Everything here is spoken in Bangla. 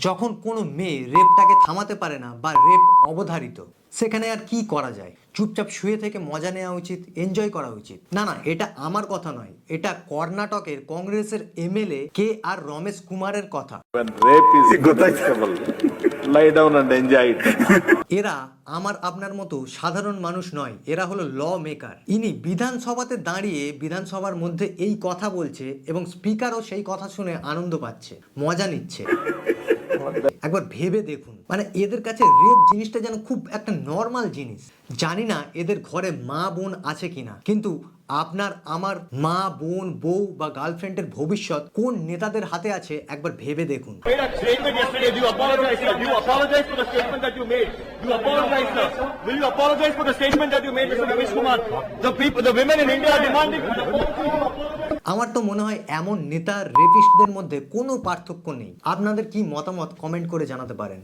যখন কোনো মেয়ে রেপটাকে থামাতে পারে না বা রেপ অবধারিত, সেখানে আর কি করা যায়? চুপচাপ শুয়ে থেকে মজা নেওয়া উচিত, এনজয় করা উচিত? না না, এটা আমার কথা নয়, এটা কর্ণাটকের কংগ্রেসের এমএলএ কে আর রমেশ কুমারের কথা। When rape is acceptable, lie down and enjoy it. এরা আমার আপনার মতো সাধারণ মানুষ নয়, এরা হলো ল মেকার। ইনি বিধানসভাতে দাঁড়িয়ে বিধানসভার মধ্যে এই কথা বলছে এবং স্পিকারও সেই কথা শুনে আনন্দ পাচ্ছে, মজা নিচ্ছে। একবার ভেবে দেখুন, মানে এদের কাছে রেপ জিনিসটা যেন খুব একটা নর্মাল জিনিস। জানি না এদের ঘরে মা বোন আছে কিনা, কিন্তু আপনার আমার মা বোন বউ বা গার্লফ্রেন্ডের ভবিষ্যৎ কোন নেতাদের হাতে আছে একবার ভেবে দেখুন। made a statement yesterday. Do you apologize, sir? Do you apologize for the statement that you made? Do you apologize, sir? Will you apologize for the statement that you made, Mr. Ramesh Kumar? The people, the women in India are demanding an apology. আমার তো মনে হয় এমন নেতা রেপিস্টদের মধ্যে কোনো পার্থক্য নেই। আপনাদের কি মতামত কমেন্ট করে জানাতে পারেন।